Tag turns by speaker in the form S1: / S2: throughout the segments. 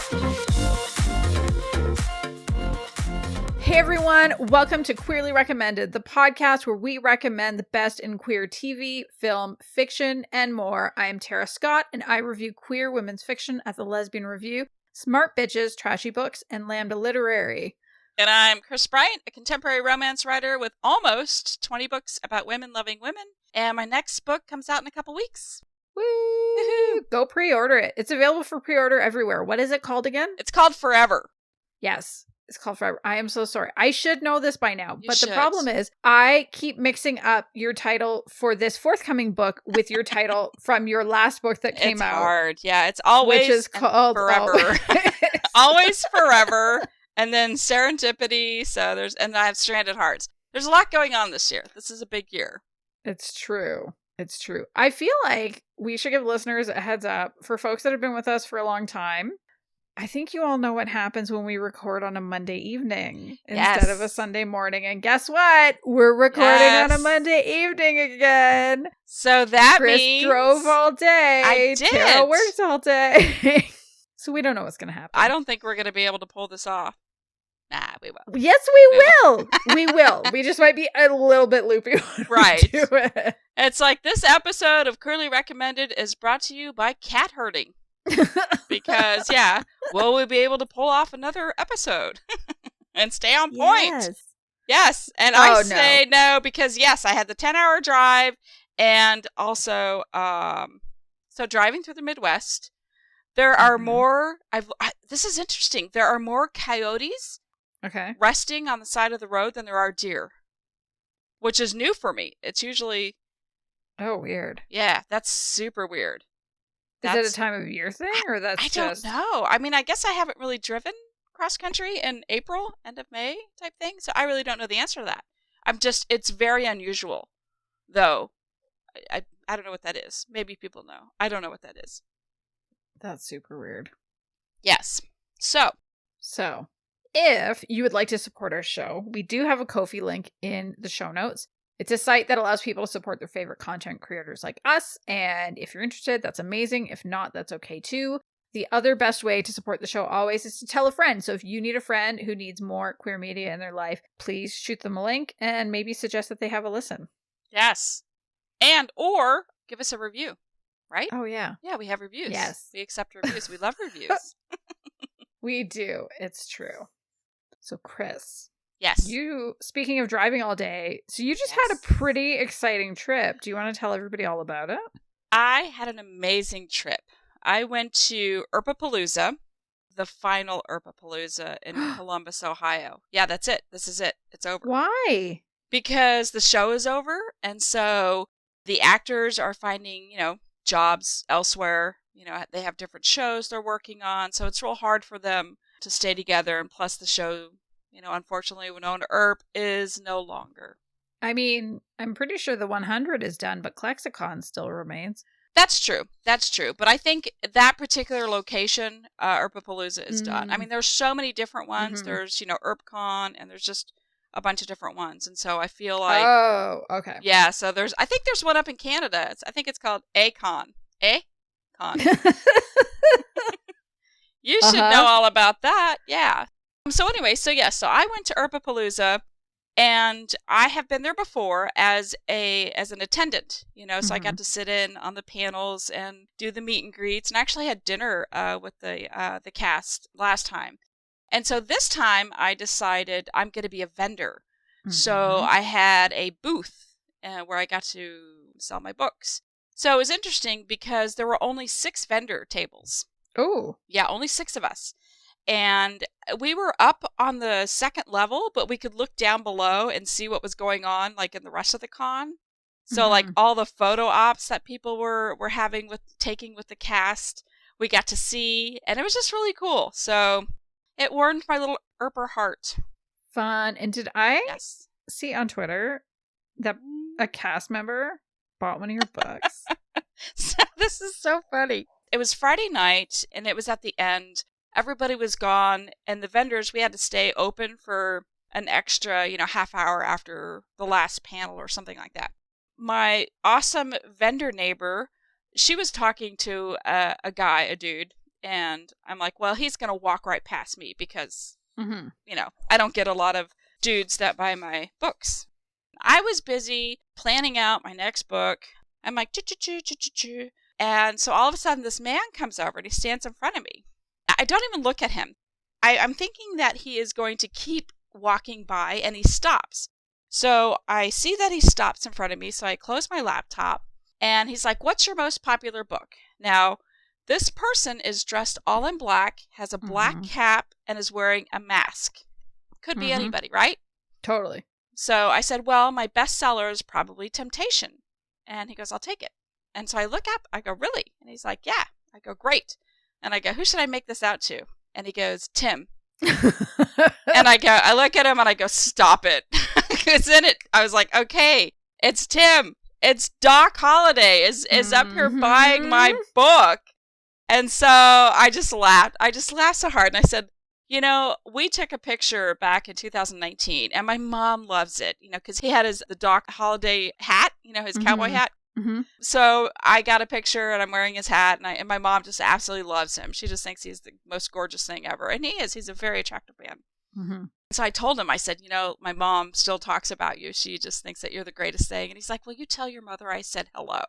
S1: Hey everyone, welcome to Queerly Recommended, the podcast where we recommend the best in queer TV, film, fiction, and more. I am Tara Scott, and I review queer women's fiction at the Lesbian Review, Smart Bitches, Trashy Books, and Lambda Literary.
S2: And I'm Kris Bryant, a contemporary romance writer with almost 20 books about women loving women. And my next book comes out in a couple weeks.
S1: Woo! Woo-hoo. Go pre-order it. It's available for pre-order everywhere. What is it called again?
S2: It's called Forever.
S1: Yes. It's called Forever. I am so sorry. I should know this by now. But
S2: should.
S1: The problem is I keep mixing up your title for this forthcoming book with your title from your last book that came out.
S2: It's hard. Yeah, it's always
S1: which is called
S2: Forever. Always Forever. And then Serendipity. And I have Stranded Hearts. There's a lot going on this year. This is a big year.
S1: It's true. It's true. I feel like we should give listeners a heads up for folks that have been with us for a long time. I think you all know what happens when we record on a Monday evening instead of a Sunday morning. And guess what? We're recording on a Monday evening again.
S2: So that
S1: Kris
S2: means
S1: drove all day.
S2: I did.
S1: Tara worked all day. So we don't know what's going to happen.
S2: I don't think we're going to be able to pull this off. Nah, we will.
S1: Yes, we will. We will. We just might be a little bit loopy when
S2: right.
S1: we do it.
S2: It's like this episode of Queerly Recommended is brought to you by cat herding. Because, will we be able to pull off another episode and stay on point? Yes. And I say no because, yes, I had the 10-hour drive and also, so driving through the Midwest, there are more, this is interesting, there are more coyotes resting on the side of the road than there are deer, which is new for me. It's usually...
S1: Oh, weird.
S2: Yeah, that's super weird.
S1: Is it a time of year thing, or that's
S2: just... I don't know. I mean, I guess I haven't really driven cross-country in April, end of May type thing, so I really don't know the answer to that. It's very unusual, though. I don't know what that is. Maybe people know. I don't know what that is.
S1: That's super weird.
S2: Yes. So,
S1: if you would like to support our show, we do have a Ko-fi link in the show notes. It's a site that allows people to support their favorite content creators like us, and if you're interested, that's amazing. If not, that's okay too. The other best way to support the show always is to tell a friend. So if you need a friend who needs more queer media in their life, please shoot them a link and maybe suggest that they have a listen.
S2: Yes. Or give us a review, right?
S1: Oh, yeah.
S2: Yeah, we have reviews.
S1: Yes.
S2: We accept reviews. We love reviews.
S1: We do. It's true. So, Kris.
S2: Yes.
S1: Speaking of driving all day, so you just had a pretty exciting trip. Do you want to tell everybody all about it?
S2: I had an amazing trip. I went to Erpapalooza, the final Erpapalooza in Columbus, Ohio. Yeah, that's it. This is it. It's over.
S1: Why?
S2: Because the show is over, and so the actors are finding, jobs elsewhere. They have different shows they're working on, so it's real hard for them to stay together, and plus the show... unfortunately, Winona Earp is no longer.
S1: I mean, I'm pretty sure the 100 is done, but Klexicon still remains.
S2: That's true. But I think that particular location, Erpapalooza, is done. I mean, there's so many different ones. There's, ErpCon, and there's just a bunch of different ones. And so I feel like...
S1: Oh, okay.
S2: Yeah, so I think there's one up in Canada. I think it's called A-Con. A-Con. You should know all about that. Yeah. So anyway, so I went to Erpapalooza, and I have been there before as an attendant, so I got to sit in on the panels and do the meet and greets, and actually had dinner with the cast last time. And so this time I decided I'm going to be a vendor. So I had a booth where I got to sell my books. So it was interesting because there were only 6 vendor tables.
S1: Oh.
S2: Yeah, only 6 of us. And we were up on the second level, but we could look down below and see what was going on, like in the rest of the con. So like all the photo ops that people were taking with the cast, we got to see, and it was just really cool. So it warmed my little Erper heart.
S1: Fun. And did I see on Twitter that a cast member bought one of your books?
S2: So this is so funny. It was Friday night, and it was at the end. Everybody was gone, and the vendors, we had to stay open for an extra, half hour after the last panel or something like that. My awesome vendor neighbor, she was talking to a dude, And I'm like, well, he's going to walk right past me because, I don't get a lot of dudes that buy my books. I was busy planning out my next book. I'm like, choo-choo-choo. And so all of a sudden this man comes over and he stands in front of me. I don't even look at him. I'm thinking that he is going to keep walking by, and he stops. So I see that he stops in front of me, so I close my laptop, and he's like, what's your most popular book? Now, this person is dressed all in black, has a black cap, and is wearing a mask. Could be anybody, right?
S1: Totally.
S2: So I said, well, my bestseller is probably Temptation. And he goes, I'll take it. And so I look up, I go, really? And he's like, yeah. I go, great. And I go, who should I make this out to? And he goes, Tim. And I look at him and I go, stop it. Because then I was like, okay, it's Tim. It's Doc Holliday is up here buying my book. And so I just laughed. I just laughed so hard. And I said, we took a picture back in 2019, and my mom loves it, because he had the Doc Holliday hat, his cowboy hat. So I got a picture, and I'm wearing his hat, and my mom just absolutely loves him. She just thinks he's the most gorgeous thing ever. And he is. He's a very attractive man. So I told him, I said, my mom still talks about you. She just thinks that you're the greatest thing. And he's like, will you tell your mother I said hello?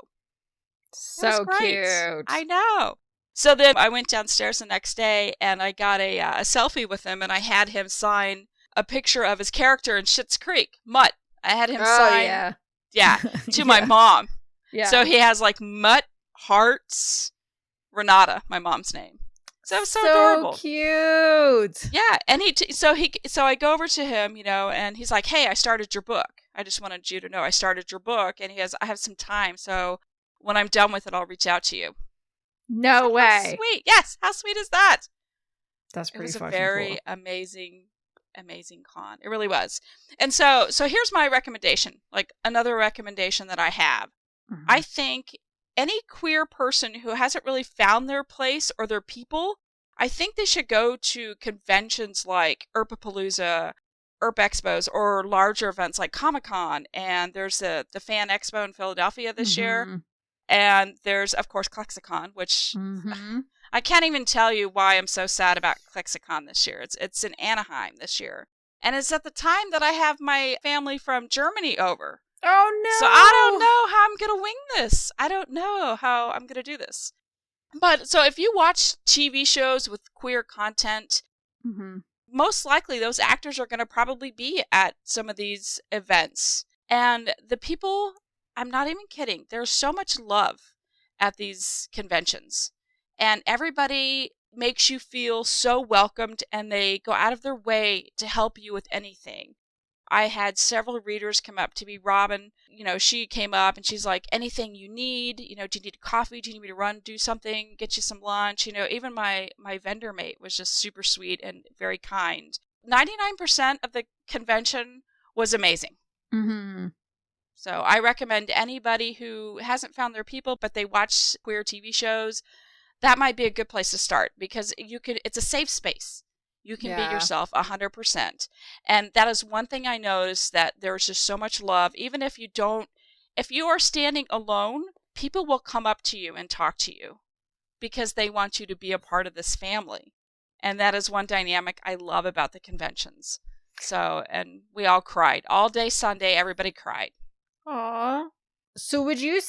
S1: So cute.
S2: I know. So then I went downstairs the next day, and I got a selfie with him, and I had him sign a picture of his character in Schitt's Creek, Mutt. I had him sign to my mom. Yeah. So he has like Mutt, Hearts, Renata, my mom's name. So it was so adorable.
S1: Cute.
S2: Yeah, and so I go over to him, and he's like, "Hey, I started your book. I just wanted you to know I started your book." And he goes, "I have some time, so when I'm done with it, I'll reach out to you."
S1: No way.
S2: How sweet. Yes, how sweet is that?
S1: That's pretty fucking cool.
S2: It was a very amazing con. It really was. And so here's my recommendation, like another recommendation that I have. I think any queer person who hasn't really found their place or their people, I think they should go to conventions like Erpapalooza, Erp Expos, or larger events like Comic-Con. And there's the Fan Expo in Philadelphia this year. And there's, of course, Klexicon, which I can't even tell you why I'm so sad about Klexicon this year. It's in Anaheim this year. And it's at the time that I have my family from Germany over.
S1: Oh, no.
S2: So I don't know how I'm going to wing this. I don't know how I'm going to do this. But so if you watch TV shows with queer content, most likely those actors are going to probably be at some of these events. And the people, I'm not even kidding, there's so much love at these conventions. And everybody makes you feel so welcomed, and they go out of their way to help you with anything. I had several readers come up to me. Robin, she came up and she's like, anything you need, do you need coffee? Do you need me to run, do something, get you some lunch? Even my vendor mate was just super sweet and very kind. 99% of the convention was amazing. So I recommend anybody who hasn't found their people, but they watch queer TV shows, that might be a good place to start, because it's a safe space. You can be yourself 100%. And that is one thing I noticed, that there's just so much love. Even if you are standing alone, people will come up to you and talk to you because they want you to be a part of this family. And that is one dynamic I love about the conventions. So, and we all cried. All day Sunday, everybody cried.
S1: Aww. So would you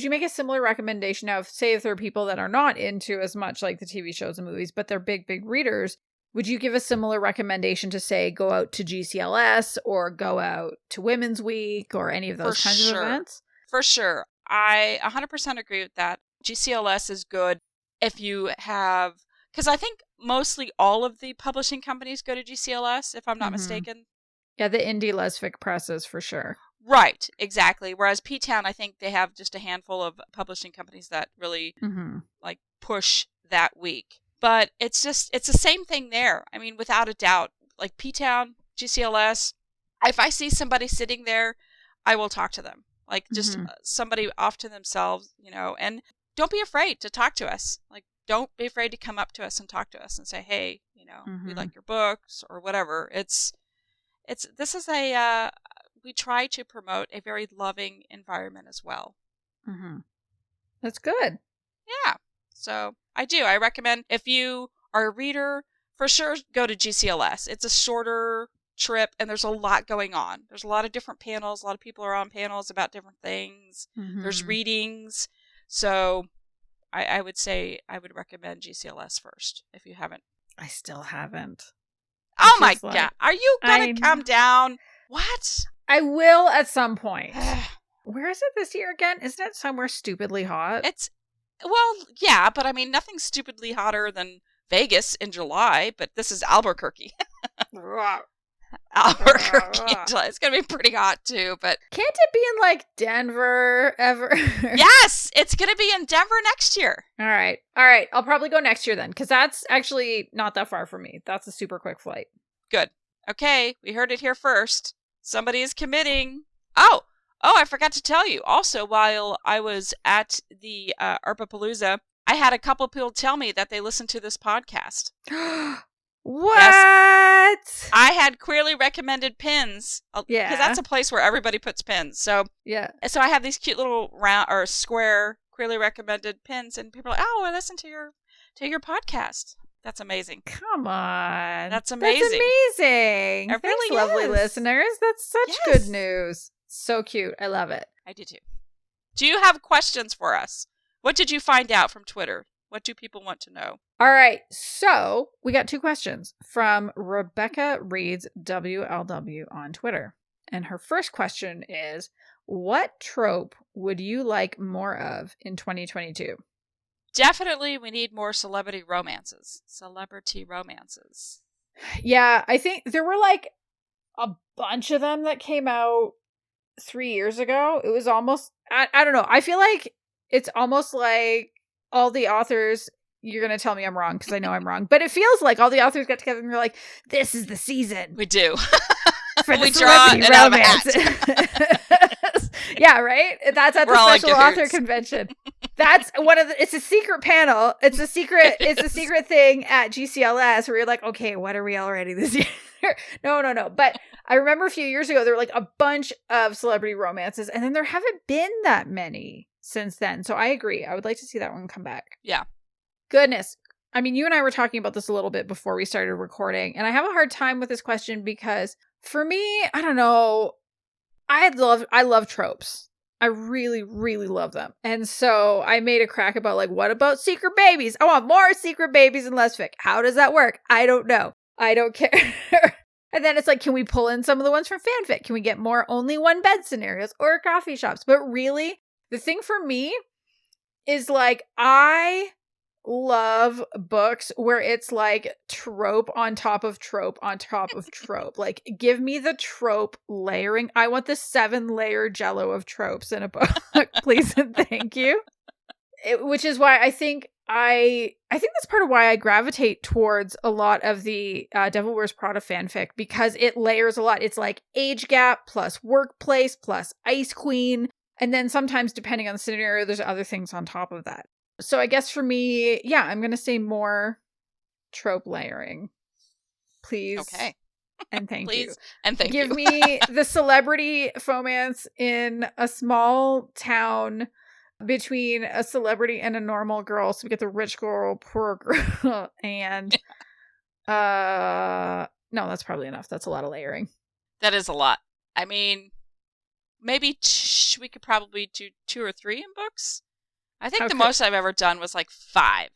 S1: make a similar recommendation of, say, if there are people that are not into as much like the TV shows and movies, but they're big readers, would you give a similar recommendation to, say, go out to GCLS or go out to Women's Week or any of those kinds of events?
S2: For sure. I 100% agree with that. GCLS is good if you have, because I think mostly all of the publishing companies go to GCLS, if I'm not mistaken.
S1: Yeah, the indie lesfic presses for sure.
S2: Right, exactly. Whereas P-Town, I think they have just a handful of publishing companies that really like push that week. But it's the same thing there. I mean, without a doubt, like P-Town, GCLS, if I see somebody sitting there, I will talk to them. Like just somebody off to themselves, and don't be afraid to talk to us. Like, don't be afraid to come up to us and talk to us and say, hey, we like your books or whatever. We try to promote a very loving environment as well.
S1: That's good.
S2: Yeah. So I recommend, if you are a reader, for sure go to GCLS. It's a shorter trip and there's a lot going on. There's a lot of different panels. A lot of people are on panels about different things.
S1: Mm-hmm.
S2: There's readings. So I would say I would recommend GCLS first if you haven't.
S1: I still haven't.
S2: Oh my God. Are you going to come down? What?
S1: I will at some point. Where is it this year again? Isn't it somewhere stupidly hot?
S2: Well, yeah, but I mean, nothing's stupidly hotter than Vegas in July, but this is Albuquerque. Albuquerque in July. It's going to be pretty hot too, but...
S1: Can't it be in, like, Denver ever?
S2: Yes! It's going to be in Denver next year.
S1: All right. I'll probably go next year then, because that's actually not that far from me. That's a super quick flight.
S2: Good. Okay, we heard it here first. Somebody is committing. Oh, I forgot to tell you. Also, while I was at the ARPApalooza, I had a couple people tell me that they listened to this podcast.
S1: What?
S2: Yes. I had queerly recommended pins.
S1: Yeah.
S2: Because that's a place where everybody puts pins. So
S1: yeah.
S2: So I have these cute little round or square queerly recommended pins, and people are like, "Oh, I listened to your podcast." That's amazing.
S1: Come on.
S2: That's amazing.
S1: That's amazing.
S2: It really
S1: Thanks, lovely
S2: is.
S1: Listeners. That's such good news. So cute. I love it.
S2: I do too. Do you have questions for us? What did you find out from Twitter? What do people want to know?
S1: All right. So we got 2 questions from Rebecca Reads WLW on Twitter. And her first question is, what trope would you like more of in 2022?
S2: Definitely we need more celebrity romances.
S1: Yeah, I think there were like a bunch of them that came out 3 years ago. It was almost, I don't know. I feel like it's almost like all the authors, you're going to tell me I'm wrong because I know I'm wrong, but it feels like all the authors got together and they're like, this is the season.
S2: We do.
S1: For
S2: we
S1: the
S2: draw
S1: celebrity
S2: it
S1: romance.
S2: out of a hat.
S1: Yeah, right? That's at the special author convention. That's one of the, it's a secret panel. It's a secret thing at GCLS where you're like, okay, what are we all writing this year? No. But I remember a few years ago, there were like a bunch of celebrity romances, and then there haven't been that many since then. So I agree. I would like to see that one come back.
S2: Yeah.
S1: Goodness. I mean, you and I were talking about this a little bit before we started recording, and I have a hard time with this question because for me, I don't know, I love tropes. I really, really love them. And so I made a crack about like, what about secret babies? I want more secret babies in less fic. How does that work? I don't know. I don't care. And then it's like, can we pull in some of the ones from fanfic? Can we get more only one bed scenarios or coffee shops? But really, the thing for me is like, I love books where it's like trope on top of trope on top of trope. Like, give me the trope layering. I want the 7-layer Jello of tropes in a book, please and thank you. Which is why I think that's part of why I gravitate towards a lot of the Devil Wears Prada fanfic, because it layers a lot. It's like age gap plus workplace plus ice queen, and then sometimes depending on the scenario, there's other things on top of that. So I guess for me, yeah, I'm going to say more trope layering. Please.
S2: Okay.
S1: And thank
S2: Please,
S1: you.
S2: and thank you.
S1: Give me the celebrity romance in a small town between a celebrity and a normal girl. So we get the rich girl, poor girl. And no, that's probably enough. That's a lot of layering.
S2: That is a lot. I mean, maybe we could probably do 2 or 3 in books. I think the most I've ever done was like 5.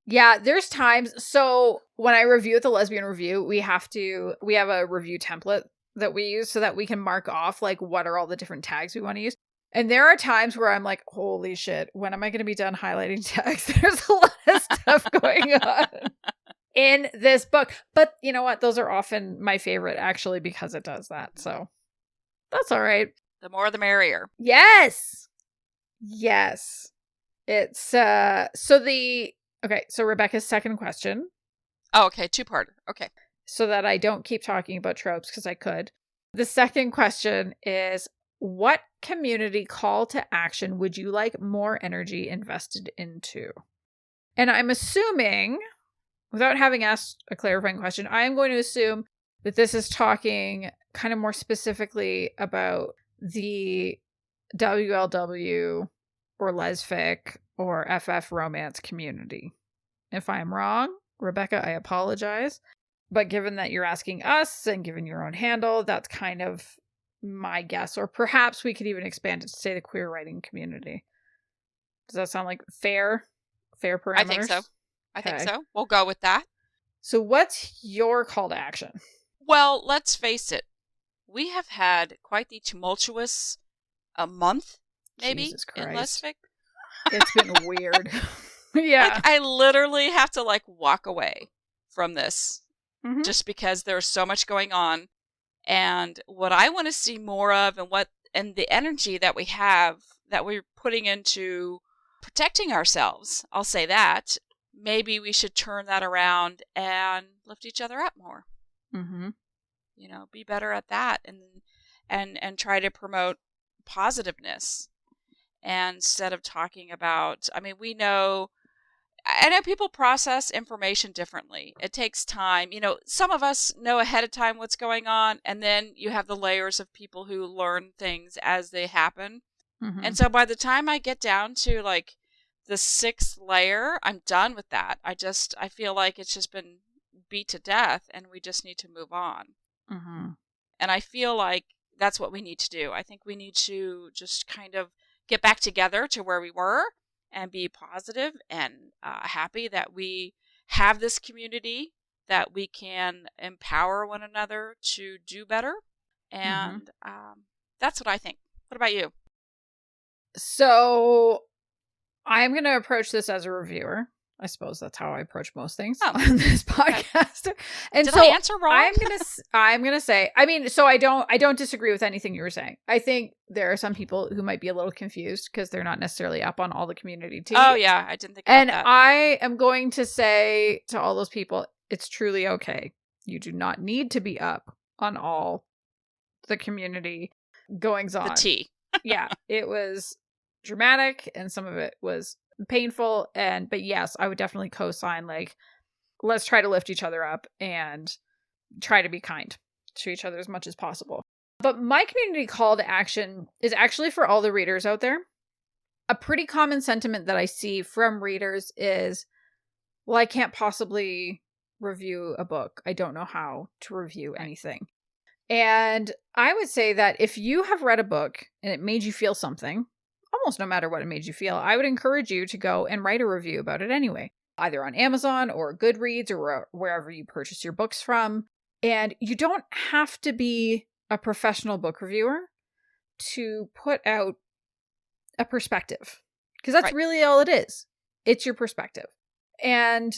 S1: Yeah, there's times. So when I review at the Lesbian Review, we have a review template that we use so that we can mark off like what are all the different tags we want to use. And there are times where I'm like, holy shit, when am I going to be done highlighting tags? There's a lot of stuff going on in this book. But you know what? Those are often my favorite actually because it does that. So that's all right.
S2: The more the merrier.
S1: Yes. It's so Rebecca's second question.
S2: Oh, okay. 2-parter. Okay.
S1: So that I don't keep talking about tropes because I could. The second question is, what community call to action would you like more energy invested into? And I'm assuming, without having asked a clarifying question, I am going to assume that this is talking kind of more specifically about the WLW or lesfic or FF romance community. If I'm wrong, Rebecca, I apologize. But given that you're asking us and given your own handle, that's kind of my guess. Or perhaps we could even expand it to say the queer writing community. Does that sound like fair? Fair parameters?
S2: I think so. I think so. We'll go with that.
S1: So what's your call to action?
S2: Well, let's face it. We have had quite the tumultuous month, maybe, in lesfic.
S1: It's been weird. Yeah.
S2: Like, I literally have to walk away from this just because there's so much going on. And what I want to see more of and the energy that we have that we're putting into protecting ourselves, I'll say that, maybe we should turn that around and lift each other up more.
S1: Mm-hmm.
S2: Be better at that and try to promote positiveness. And instead of talking about, I know people process information differently. It takes time. Some of us know ahead of time what's going on, and then you have the layers of people who learn things as they happen. Mm-hmm. And so by the time I get down to the 6th layer, I'm done with that. I feel like it's just been beat to death, and we just need to move on.
S1: Mm-hmm.
S2: And I feel like that's what we need to do. I think we need to just kind of get back together to where we were and be positive and happy that we have this community, that we can empower one another to do better. And that's what I think. What about you?
S1: So I'm going to approach this as a reviewer. I suppose that's how I approach most things on this podcast. Okay. And
S2: Did I answer wrong?
S1: I'm gonna say, so I don't disagree with anything you were saying. I think there are some people who might be a little confused because they're not necessarily up on all the community tea.
S2: Oh yeah, I didn't think about that.
S1: And I am going to say to all those people, it's truly okay. You do not need to be up on all the community goings on.
S2: The tea.
S1: Yeah, it was dramatic and some of it was painful, but yes, I would definitely co-sign let's try to lift each other up and try to be kind to each other as much as possible. But my community call to action is actually for all the readers out there. A pretty common sentiment that I see from readers is, well, I can't possibly review a book. I don't know how to review anything. And I would say that if you have read a book and it made you feel something, almost no matter what it made you feel, I would encourage you to go and write a review about it anyway, either on Amazon or Goodreads or wherever you purchase your books from. And you don't have to be a professional book reviewer to put out a perspective, because that's really all it is. It's your perspective. And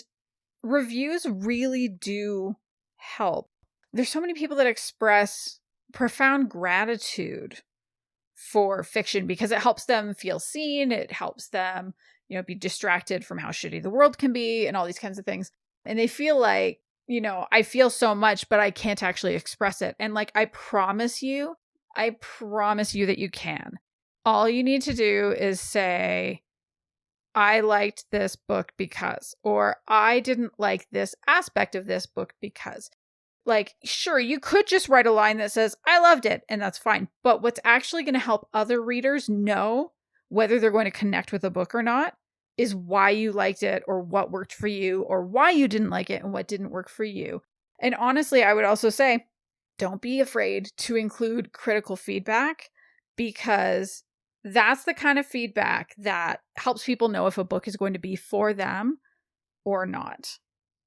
S1: reviews really do help. There's so many people that express profound gratitude for fiction because it helps them feel seen. It helps them, be distracted from how shitty the world can be and all these kinds of things. And they feel like, I feel so much, but I can't actually express it. And I promise you that you can. All you need to do is say, I liked this book because, or I didn't like this aspect of this book because. Sure, you could just write a line that says, I loved it, and that's fine. But what's actually going to help other readers know whether they're going to connect with a book or not is why you liked it, or what worked for you, or why you didn't like it and what didn't work for you. And honestly, I would also say, don't be afraid to include critical feedback, because that's the kind of feedback that helps people know if a book is going to be for them or not.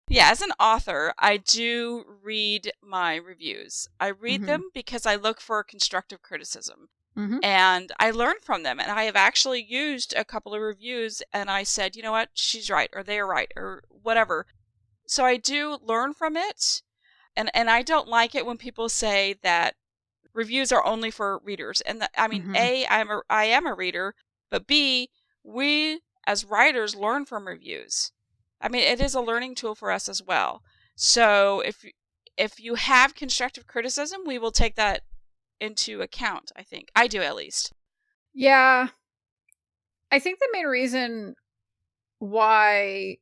S2: Yeah, as an author, I do read my reviews. I read them because I look for constructive criticism. And I learn from them. And I have actually used a couple of reviews and I said, you know what, she's right, or they are right, or whatever. So I do learn from it. And I don't like it when people say that reviews are only for readers. And A, I am a reader, but B, we as writers learn from reviews. It is a learning tool for us as well. So if you have constructive criticism, we will take that into account, I think. I do, at least.
S1: Yeah. I think the main reason why,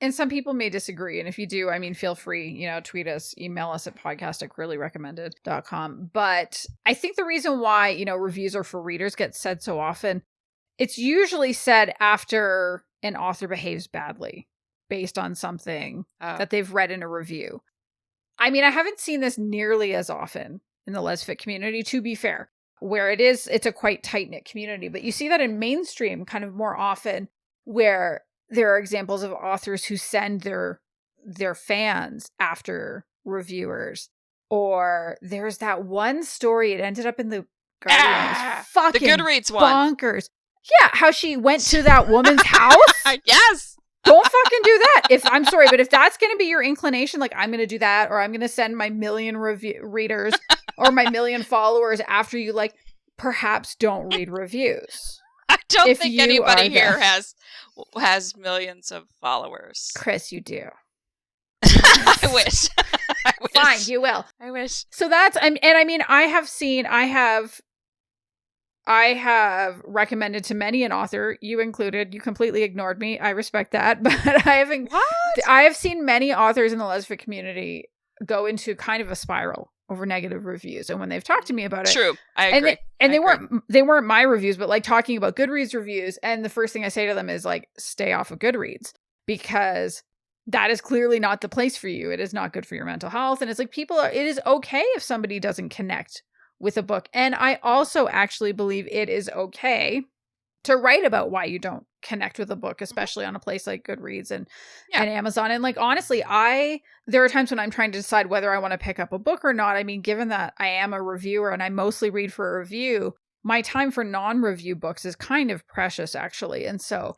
S1: and some people may disagree, and if you do, feel free, tweet us, email us at podcast@queerlyrecommended.com. But I think the reason why, reviews are for readers gets said so often it's usually said after an author behaves badly based on something that they've read in a review. I mean, I haven't seen this nearly as often in the lesfic community, to be fair, where it's a quite tight-knit community. But you see that in mainstream kind of more often, where there are examples of authors who send their fans after reviewers. Or there's that one story, it ended up in the Guardian. Fucking
S2: the Goodreads one.
S1: Bonkers. Yeah, how she went to that woman's house.
S2: Yes.
S1: Don't fucking do that. I'm sorry, but if that's going to be your inclination, like I'm going to do that, or I'm going to send my million readers or my million followers after you, like, perhaps don't read reviews.
S2: I don't think anybody here has millions of followers.
S1: Kris, you do.
S2: I wish.
S1: Fine, you will.
S2: I wish.
S1: So that's, and I mean, I have recommended to many an author, you included. You completely ignored me. I respect that, but I have seen many authors in the lesbian community go into kind of a spiral over negative reviews, and when they've talked to me about it,
S2: true, I agree.
S1: They weren't my reviews, but like talking about Goodreads reviews, and the first thing I say to them is like, stay off of Goodreads, because that is clearly not the place for you. It is not good for your mental health, and it's like it is okay if somebody doesn't connect with a book. And I also actually believe it is okay to write about why you don't connect with a book, especially on a place like Goodreads and Amazon. And like, honestly, there are times when I'm trying to decide whether I want to pick up a book or not. I mean, given that I am a reviewer and I mostly read for a review, my time for non-review books is kind of precious, actually. And so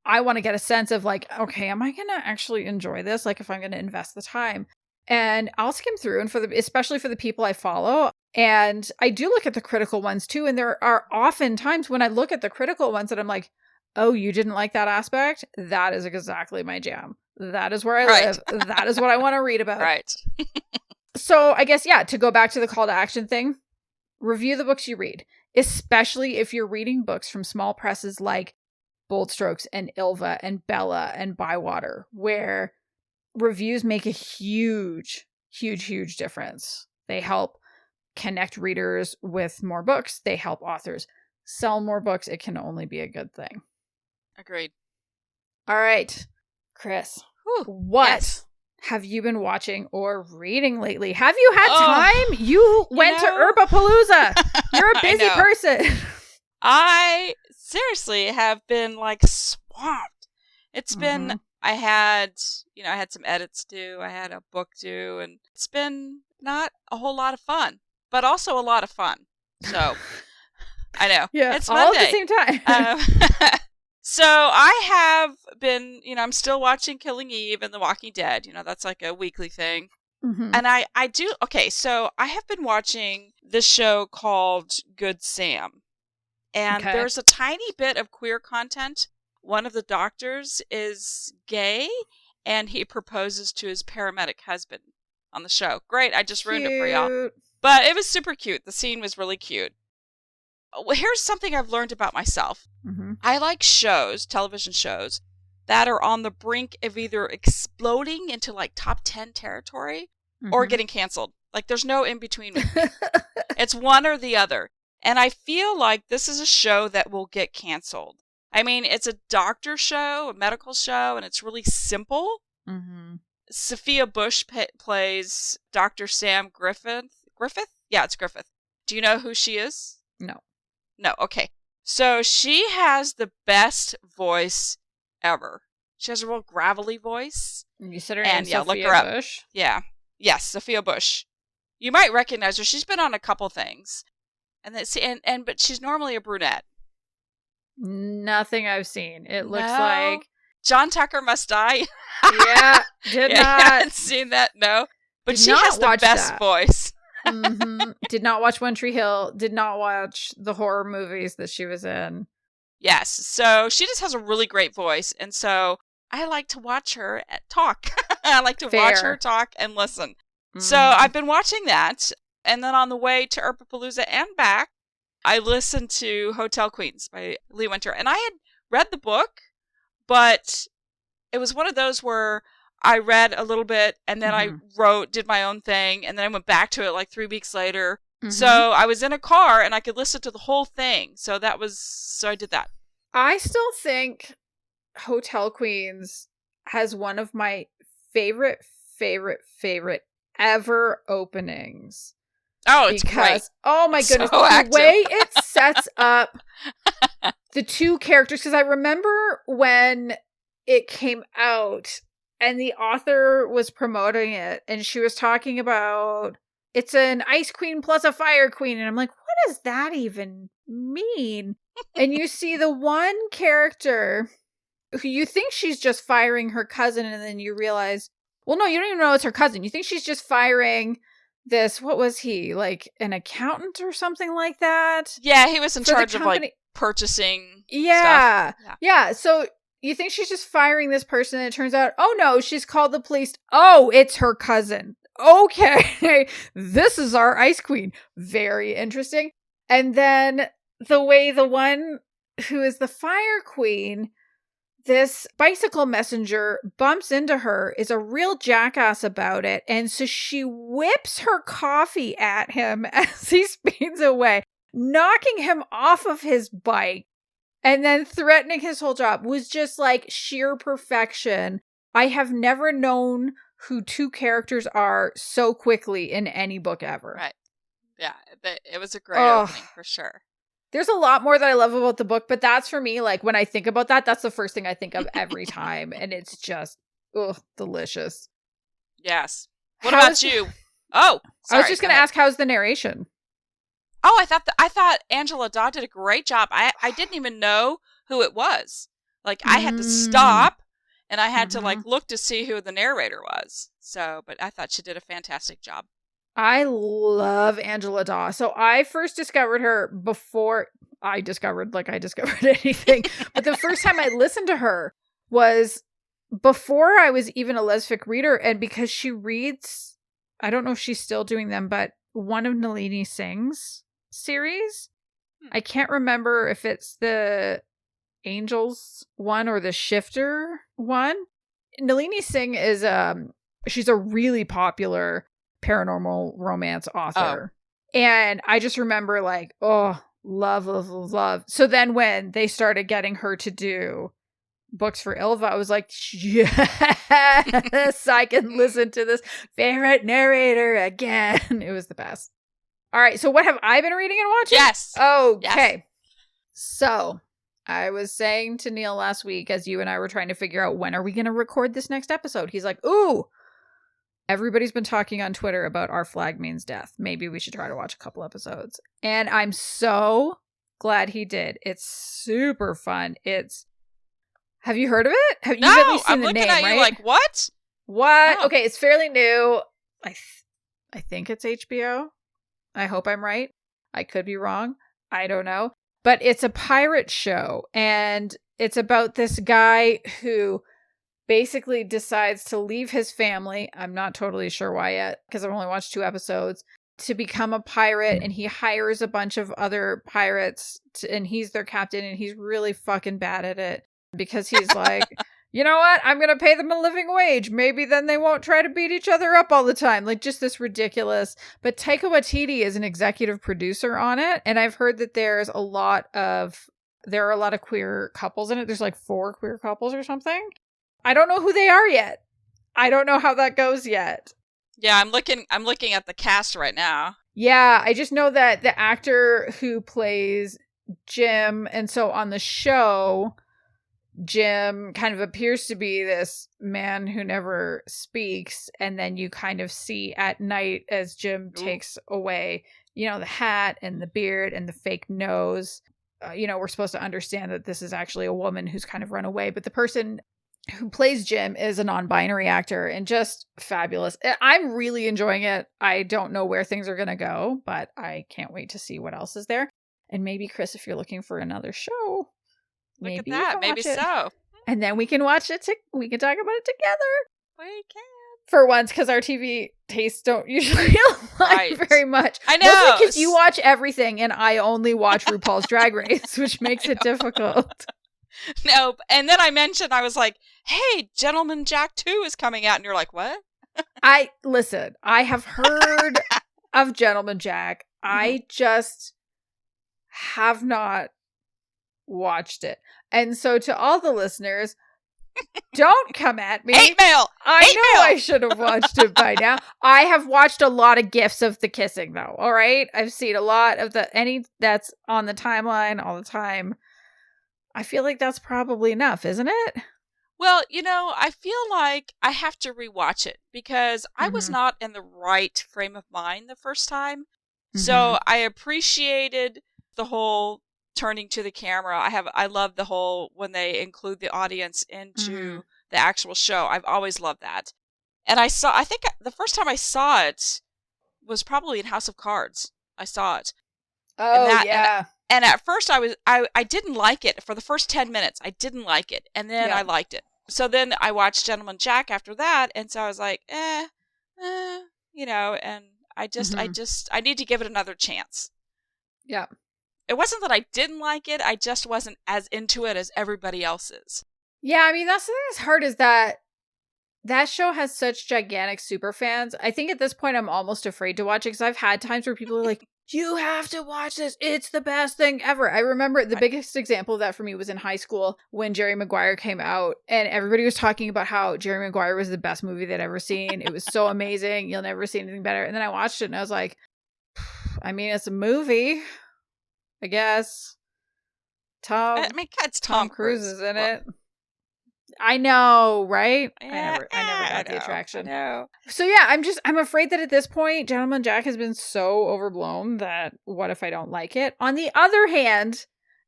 S1: I want to get a sense of like, okay, am I going to actually enjoy this? Like, if I'm going to invest the time. And I'll skim through, and especially for the people I follow. And I do look at the critical ones too. And there are often times when I look at the critical ones that I'm like, oh, you didn't like that aspect? That is exactly my jam. That is where I live. That is what I want to read about.
S2: Right.
S1: So I guess, to go back to the call to action thing, review the books you read, especially if you're reading books from small presses like Bold Strokes and Ilva and Bella and Bywater, where reviews make a huge, huge, huge difference. They help connect readers with more books. They help authors sell more books. It can only be a good thing.
S2: Agreed.
S1: All right, Kris, what have you been watching or reading lately? Have you had time? You went to Herbapalooza. You're a busy person.
S2: I seriously have been like swamped. It's been, I had some edits due. I had a book due, and it's been not a whole lot of fun, but also a lot of fun. So I know.
S1: Yeah,
S2: it's
S1: all
S2: Monday.
S1: at the same time.
S2: So I have been, I'm still watching Killing Eve and The Walking Dead. That's like a weekly thing.
S1: Mm-hmm.
S2: And I do, so I have been watching this show called Good Sam. And there's a tiny bit of queer content. One of the doctors is gay, and he proposes to his paramedic husband on the show. Great, I just ruined it for y'all. But it was super cute. The scene was really cute. Here's something I've learned about myself.
S1: Mm-hmm.
S2: I like television shows, that are on the brink of either exploding into like top 10 territory or getting canceled. Like, there's no in between with me. It's one or the other. And I feel like this is a show that will get canceled. I mean, it's a doctor show, a medical show, and it's really simple.
S1: Mm-hmm.
S2: Sophia Bush plays Dr. Sam Griffith. Griffith? Yeah, it's Griffith. Do you know who she is?
S1: No.
S2: No, okay. So she has the best voice ever. She has a real gravelly voice.
S1: You said her name, Sophia
S2: look her up.
S1: Bush?
S2: Yeah. Yes, Sophia Bush. You might recognize her. She's been on a couple things. But she's normally a brunette.
S1: Nothing I've seen. It looks like
S2: John Tucker Must Die.
S1: Yeah, did not.
S2: I haven't seen that. No, but she has the best voice.
S1: Mm-hmm. Did not watch One Tree Hill. Did not watch the horror movies that she was in.
S2: Yes, so she just has a really great voice, and so I like to watch her talk. I like to watch her talk and listen. Mm-hmm. So I've been watching that. And then on the way to Herbapalooza and back, I listened to Hotel Queens by Lee Winter. And I had read the book, but it was one of those where I read a little bit and then I did my own thing. And then I went back to it like 3 weeks later. Mm-hmm. So I was in a car and I could listen to the whole thing. So I did that.
S1: I still think Hotel Queens has one of my favorite ever openings.
S2: Oh, it's great.
S1: Oh my goodness,
S2: so
S1: the way it sets up the two characters, because I remember when it came out and the author was promoting it and she was talking about it's an ice queen plus a fire queen, and I'm like, what does that even mean? And you see the one character who you think she's just firing her cousin, and then you realize, well, no, you don't even know it's her cousin. You think she's just firing this, what was he, like an accountant or something like that?
S2: Yeah, he was in charge of like purchasing stuff.
S1: Yeah. So you think she's just firing this person, and it turns out, oh no, she's called the police. Oh, it's her cousin. Okay, this is our ice queen. Very interesting. And then the way the one who is the fire queen, this bicycle messenger bumps into her, is a real jackass about it. And so she whips her coffee at him as he speeds away, knocking him off of his bike and then threatening his whole job. Was just like sheer perfection. I have never known who two characters are so quickly in any book ever.
S2: Right. Yeah, it was a great opening for sure.
S1: There's a lot more that I love about the book, but that's for me, like, when I think about that, that's the first thing I think of every time. And it's just, delicious.
S2: Yes. What about you? Oh, sorry.
S1: I was just going to ask, how's the narration?
S2: Oh, I thought Angela Daw did a great job. I didn't even know who it was. Like, I had to stop, and I had to, like, look to see who the narrator was. So, but I thought she did a fantastic job.
S1: I love Angela Daw. So I first discovered her before I discovered anything. But the first time I listened to her was before I was even a lesfic reader. And because she reads, I don't know if she's still doing them, but one of Nalini Singh's series. I can't remember if it's the Angels one or the Shifter one. Nalini Singh is, she's a really popular paranormal romance author. And I just remember like, love. So then when they started getting her to do books for Ilva, I was like, yes, I can listen to this favorite narrator again. It was the best. All right, so what have I been reading and watching?
S2: Yes.
S1: Okay. Yes. So I was saying to Neil last week, as you and I were trying to figure out when are we going to record this next episode, he's like, ooh, everybody's been talking on Twitter about Our Flag Means Death. Maybe we should try to watch a couple episodes. And I'm so glad he did. It's super fun. Have you heard of it? You've at least seen
S2: I'm
S1: the
S2: looking
S1: name,
S2: at you
S1: right?
S2: like, what?
S1: What? No. Okay, it's fairly new. I think it's HBO. I hope I'm right. I could be wrong. I don't know. But it's a pirate show. And it's about this guy who basically decides to leave his family. I'm not totally sure why yet, because I've only watched 2 episodes, to become a pirate. And he hires a bunch of other pirates and he's their captain, and he's really fucking bad at it because he's like, you know what? I'm going to pay them a living wage. Maybe then they won't try to beat each other up all the time. Like, just this ridiculous. But Taika Waititi is an executive producer on it. And I've heard that there are a lot of queer couples in it. There's like 4 queer couples or something. I don't know who they are yet. I don't know how that goes yet.
S2: Yeah, I'm looking at the cast right now.
S1: Yeah, I just know that the actor who plays Jim, and so on the show, Jim kind of appears to be this man who never speaks, and then you kind of see at night as Jim takes away, the hat and the beard and the fake nose. We're supposed to understand that this is actually a woman who's kind of run away, but the person who plays Jim is a non-binary actor and just fabulous. I'm really enjoying it. I don't know where things are going to go, but I can't wait to see what else is there. And maybe, Kris, if you're looking for another show,
S2: Look at that. Maybe so.
S1: And then we can watch it. We can talk about it together.
S2: We can.
S1: For once, because our TV tastes don't usually align very much.
S2: I know.
S1: Because you watch everything and I only watch RuPaul's Drag Race, which makes it difficult.
S2: No, and then I was like, hey, Gentleman Jack 2 is coming out. And you're like, what?
S1: I have heard of Gentleman Jack. I just have not watched it. And so to all the listeners, don't come at me.
S2: Hate mail!
S1: I should have watched it by now. I have watched a lot of GIFs of the kissing, though. All right? I've seen a lot of any that's on the timeline all the time. I feel like that's probably enough, isn't it?
S2: Well, I feel like I have to rewatch it because I was not in the right frame of mind the first time. So I appreciated the whole turning to the camera. I love the whole when they include the audience into the actual show. I've always loved that. And I think the first time I saw it was probably in House of Cards. I saw it.
S1: Oh, yeah.
S2: And at first I didn't like it. For the first 10 minutes, I didn't like it. And then I liked it. So then I watched Gentleman Jack after that. And so I was like, and I need to give it another chance.
S1: Yeah.
S2: It wasn't that I didn't like it. I just wasn't as into it as everybody else is.
S1: Yeah. I mean, that's the thing that's hard is that show has such gigantic super fans. I think at this point I'm almost afraid to watch it because I've had times where people are like, you have to watch this. It's the best thing ever. I remember the biggest example of that for me was in high school when Jerry Maguire came out and everybody was talking about how Jerry Maguire was the best movie they'd ever seen. It was so amazing. You'll never see anything better. And then I watched it and I was like, I mean, it's a movie, I guess.
S2: It's Tom
S1: Cruise is in it. I know, right?
S2: Yeah,
S1: I never got the attraction.
S2: I know.
S1: So yeah, I'm afraid that at this point, Gentleman Jack has been so overblown that what if I don't like it? On the other hand,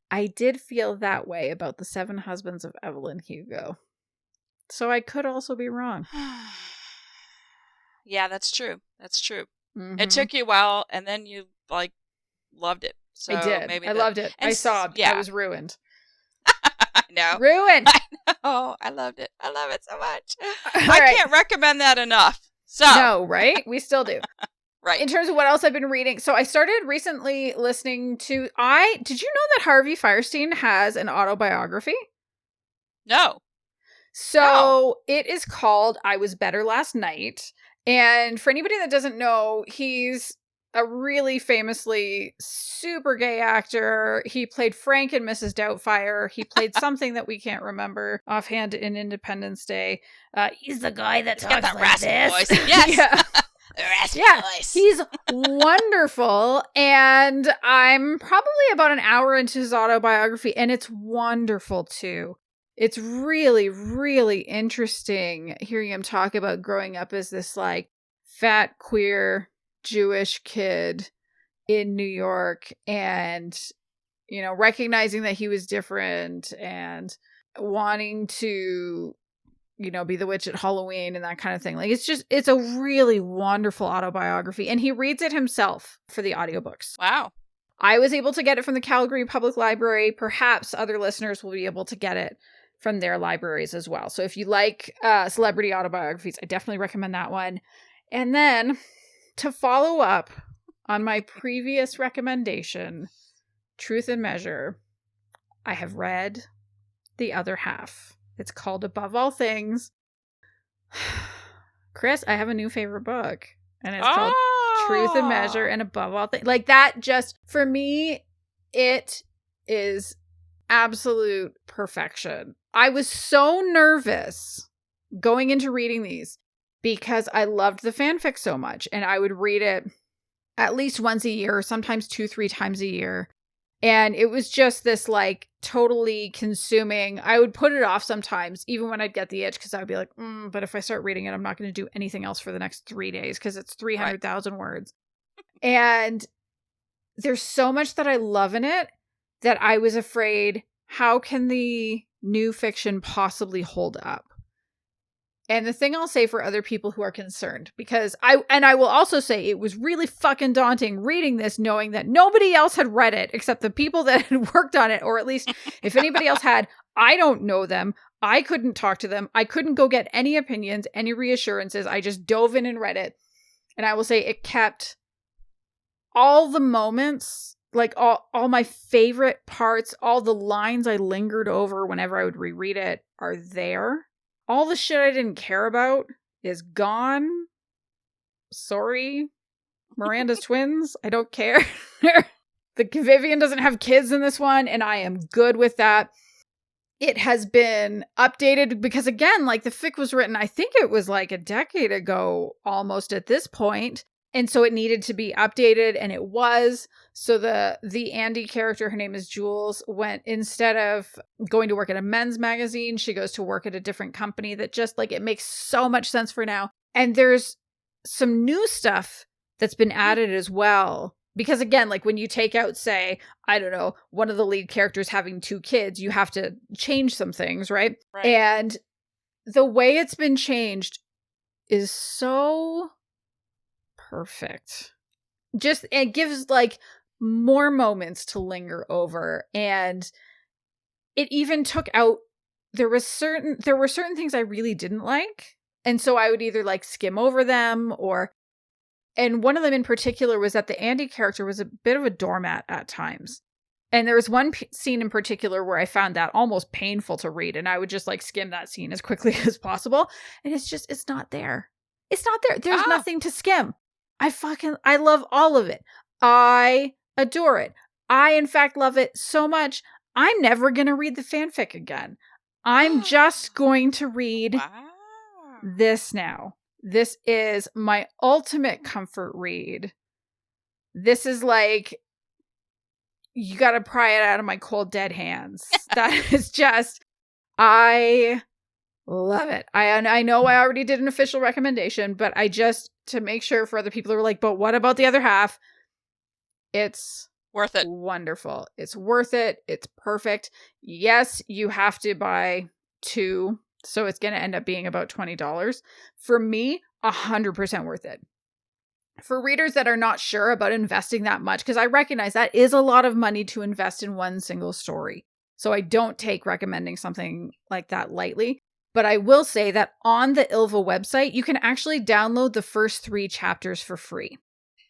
S1: I did feel that way about The Seven Husbands of Evelyn Hugo. So I could also be wrong.
S2: Yeah, that's true. That's true. It took you a while and then you loved it. So
S1: I did.
S2: Maybe
S1: I loved it. I sobbed. Yeah. I was ruined.
S2: I know.
S1: Ruined.
S2: I know. I loved it. I love it so much. I can't recommend that enough. So
S1: no, right? We still do.
S2: Right.
S1: In terms of what else I've been reading. So I started recently listening to did you know that Harvey Fierstein has an autobiography?
S2: No.
S1: So it is called I Was Better Last Night. And for anybody that doesn't know, he's a really famously super gay actor. He played Frank in Mrs. Doubtfire. He played something that we can't remember offhand in Independence Day. He's the guy that talks
S2: got that
S1: like
S2: raspy
S1: this.
S2: Voice. Yes.
S1: Yeah.
S2: The raspy voice.
S1: He's wonderful. And I'm probably about an hour into his autobiography, and it's wonderful too. It's really, really interesting hearing him talk about growing up as this fat, queer Jewish kid in New York and, recognizing that he was different and wanting to, be the witch at Halloween and that kind of thing. It's a really wonderful autobiography. And he reads it himself for the audiobooks.
S2: Wow.
S1: I was able to get it from the Calgary Public Library. Perhaps other listeners will be able to get it from their libraries as well. So if you like celebrity autobiographies, I definitely recommend that one. And then to follow up on my previous recommendation, Truth and Measure, I have read the other half. It's called Above All Things. Kris, I have a new favorite book, and it's called Truth and Measure and Above All Things. That just, for me, it is absolute perfection. I was so nervous going into reading these because I loved the fanfic so much, and I would read it at least once a year, sometimes 2-3 times a year. And it was just this totally consuming. I would put it off sometimes, even when I'd get the itch, because I would be like, but if I start reading it, I'm not going to do anything else for the next 3 days because it's 300,000 words. And there's so much that I love in it that I was afraid, how can the new fiction possibly hold up? And the thing I'll say for other people who are concerned, because I will also say it was really fucking daunting reading this, knowing that nobody else had read it except the people that had worked on it, or at least if anybody else had, I don't know them. I couldn't talk to them. I couldn't go get any opinions, any reassurances. I just dove in and read it. And I will say it kept all the moments, all my favorite parts, all the lines I lingered over whenever I would reread it are there. All the shit I didn't care about is gone. Sorry, Miranda's twins. I don't care. The Vivian doesn't have kids in this one, and I am good with that. it has been updated because, again, like the fic was written, I think it was like a decade ago almost at this point. And so it needed to be updated, and it was. So the Andy character, her name is Jules, went, instead of going to work at a men's magazine, she goes to work at a different company that just like, it makes so much sense for now. And there's some new stuff that's been added as well. Because again, like when you take out, say, I don't know, one of the lead characters having 2 kids, you have to change some things, right? And the way it's been changed is so perfect. Just, it gives like more moments to linger over. And it even took out, there were certain things I really didn't like. And so I would either like skim over them and one of them in particular was that the Andy character was a bit of a doormat at times. And there was one scene in particular where I found that almost painful to read. And I would just like skim that scene as quickly as possible. And it's not there. It's not there. There's nothing to skim. I love all of it. I adore it. I, in fact, love it so much. I'm never going to read the fanfic again. I'm just going to read this now. This is my ultimate comfort read. This is like, you got to pry it out of my cold, dead hands. That is just, I love it. I know I already did an official recommendation, but I just, to make sure for other people who are like, but what about the other half? It's
S2: worth it.
S1: Wonderful. It's worth it. It's perfect. Yes, you have to buy 2, so it's going to end up being about $20. For me, 100% worth it. For readers that are not sure about investing that much, because I recognize that is a lot of money to invest in one single story. So I don't take recommending something like that lightly. But I will say that on the ILVA website, you can actually download the first 3 chapters for free.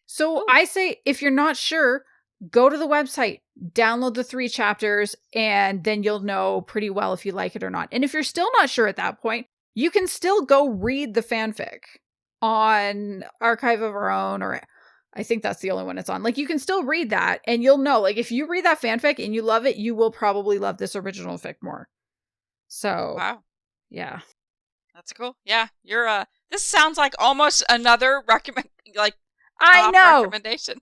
S1: So I say, if you're not sure, go to the website, download the 3 chapters, and then you'll know pretty well if you like it or not. And if you're still not sure at that point, you can still go read the fanfic on Archive of Our Own, or I think that's the only one it's on. Like, you can still read that, and you'll know, like, if you read that fanfic and you love it, you will probably love this original fic more. So,
S2: wow.
S1: Yeah.
S2: That's cool. Yeah. You're, this sounds like almost another
S1: I know.
S2: recommendation.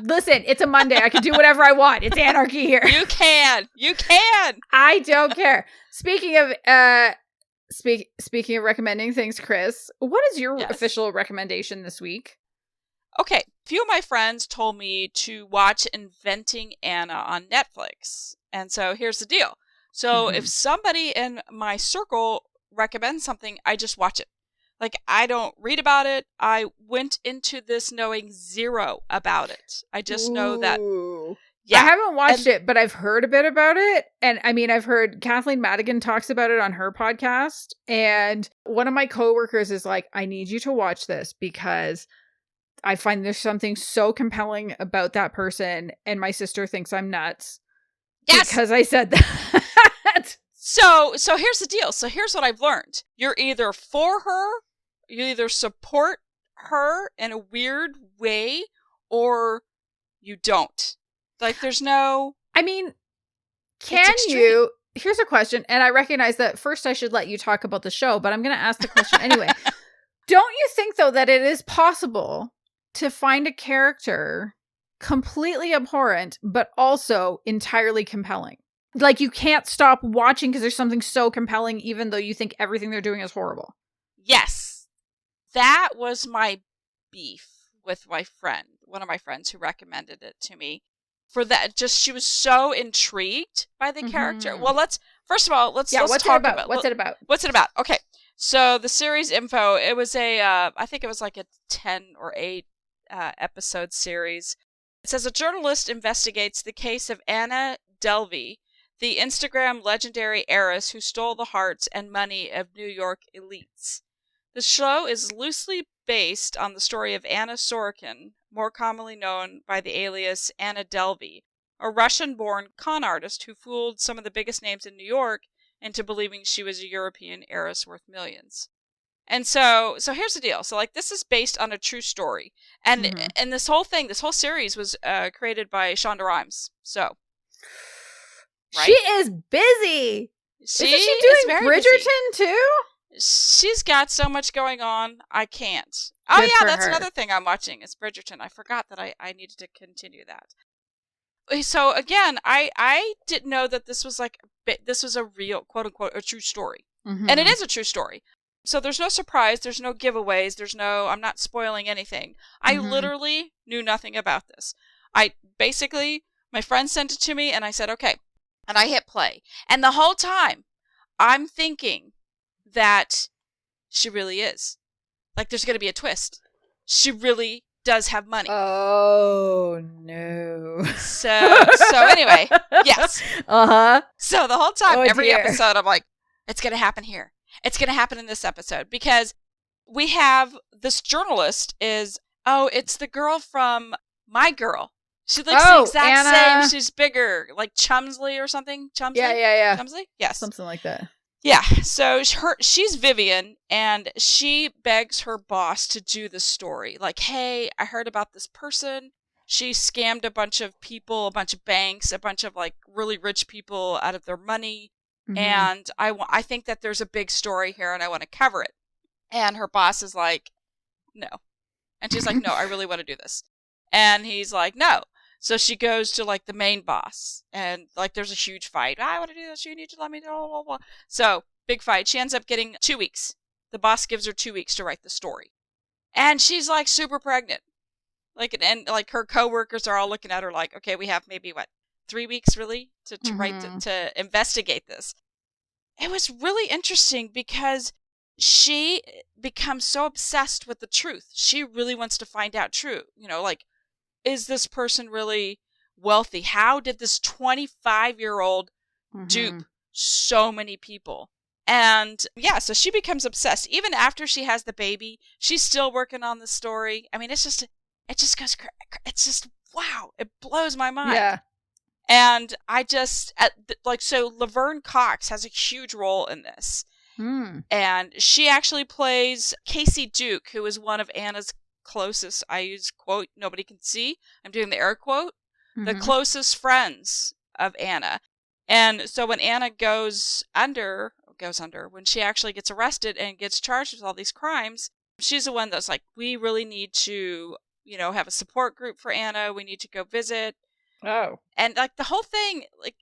S1: Listen, it's a Monday. I can do whatever I want. It's anarchy here.
S2: You can.
S1: I don't care. Speaking of speaking of recommending things, Kris, what is your official recommendation this week?
S2: Okay. A few of my friends told me to watch Inventing Anna on Netflix. And so here's the deal. So if somebody in my circle recommends something, I just watch it. Like, I don't read about it. I went into this knowing 0 about it. I just know that.
S1: Yeah. I haven't watched it, but I've heard a bit about it. And I mean, I've heard Kathleen Madigan talks about it on her podcast. And one of my coworkers is like, I need you to watch this because I find there's something so compelling about that person. And my sister thinks I'm nuts. Yes! Because I said that.
S2: So here's the deal. So here's what I've learned. You're either for her, you either support her in a weird way, or you don't. Like, there's no...
S1: I mean, can you... Here's a question, and I recognize that first I should let you talk about the show, but I'm going to ask the question anyway. Don't you think, though, that it is possible to find a character completely abhorrent, but also entirely compelling? Like, you can't stop watching because there's something so compelling, even though you think everything they're doing is horrible.
S2: Yes. That was my beef with my friend, one of my friends who recommended it to me. For that, just, she was so intrigued by the character. Well, let's talk about
S1: what's it about?
S2: What's it about? Okay. So the series info, it was I think it was like a 10 or 8 episode series. It says a journalist investigates the case of Anna Delvey, the Instagram legendary heiress who stole the hearts and money of New York elites. The show is loosely based on the story of Anna Sorokin, more commonly known by the alias Anna Delvey, a Russian-born con artist who fooled some of the biggest names in New York into believing she was a European heiress worth millions. And so here's the deal. So, like, this is based on a true story. And and this whole series was created by Shonda Rhimes. So,
S1: right? She is busy. Isn't she doing Bridgerton too?
S2: She's got so much going on, I can't. Oh
S1: Good
S2: yeah,
S1: for
S2: that's
S1: her.
S2: another thing I'm watching is Bridgerton. I forgot that I needed to continue that. So again, I didn't know that this was a real, quote unquote, a true story.
S1: Mm-hmm.
S2: And it is a true story. So there's no surprise, there's no giveaways, I'm not spoiling anything. I literally knew nothing about this. My friend sent it to me and I said, okay. And I hit play. And the whole time, I'm thinking that she really is. Like, there's going to be a twist. She really does have money.
S1: Oh, no.
S2: So anyway, yes.
S1: Uh-huh.
S2: So the whole time, every episode, I'm like, it's going to happen here. It's going to happen in this episode. Because we have this journalist it's the girl from My Girl. She looks the exact same. She's bigger. Like Chumsley or something. Chumsley?
S1: Yeah.
S2: Chumsley? Yes.
S1: Something like that.
S2: Yeah, so she's Vivian, and she begs her boss to do the story. Like, hey, I heard about this person. She scammed a bunch of people, a bunch of banks, a bunch of, like, really rich people out of their money. Mm-hmm. And I think that there's a big story here, and I want to cover it. And her boss is like, no. And she's like, no, I really want to do this. And he's like, no. So she goes to, like, the main boss, and, like, there's a huge fight. I want to do this. You need to let me do blah, blah, blah. So, big fight. She ends up getting 2 weeks. The boss gives her 2 weeks to write the story. And she's, like, super pregnant. And her coworkers are all looking at her like, okay, we have maybe, 3 weeks, really, to write, to investigate this. It was really interesting because she becomes so obsessed with the truth. She really wants to find out truth. Is this person really wealthy? How did this 25-year-old dupe so many people? And yeah, so she becomes obsessed. Even after she has the baby, she's still working on the story. I mean, it just goes, wow, it blows my mind.
S1: Yeah.
S2: And so Laverne Cox has a huge role in this. And she actually plays Casey Duke, who is one of Anna's closest, I use quote, nobody can see, I'm doing the air quote, the closest friends of Anna. And so when Anna goes under, when she actually gets arrested and gets charged with all these crimes, she's the one that's like, we really need to, have a support group for Anna. We need to go visit.
S1: Oh.
S2: And like the whole thing, like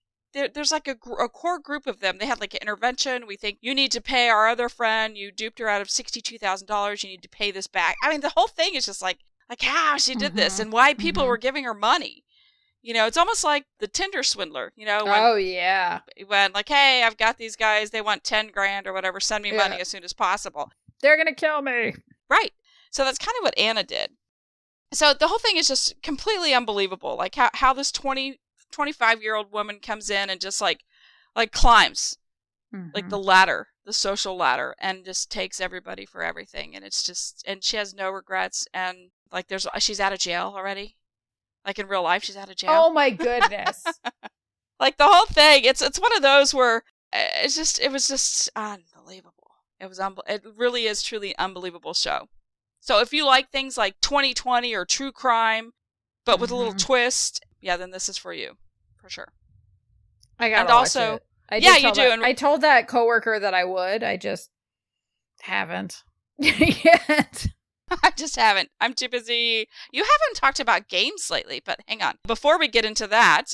S2: there's like a core group of them. They have like an intervention. We think you need to pay our other friend. You duped her out of $62,000. You need to pay this back. I mean, the whole thing is just like how she did this and why people were giving her money. It's almost like the Tinder swindler, when like, hey, I've got these guys. They want 10 grand or whatever. Send me money as soon as possible.
S1: They're going to kill me.
S2: Right. So that's kind of what Anna did. So the whole thing is just completely unbelievable. Like how this 25-year-old woman comes in and just like climbs like the ladder, the social ladder, and just takes everybody for everything. And it's just, and she has no regrets. And like she's out of jail already. Like in real life, she's out of jail.
S1: Oh my goodness.
S2: Like the whole thing, it's one of those where it was just unbelievable. It really is truly unbelievable show. So if you like things like 2020 or true crime, but with a little twist, yeah, then this is for you, for sure.
S1: I gotta watch it.
S2: You do.
S1: I told that coworker that I would. I just haven't yet.
S2: I just haven't. I'm too busy. You haven't talked about games lately, but hang on. Before we get into that,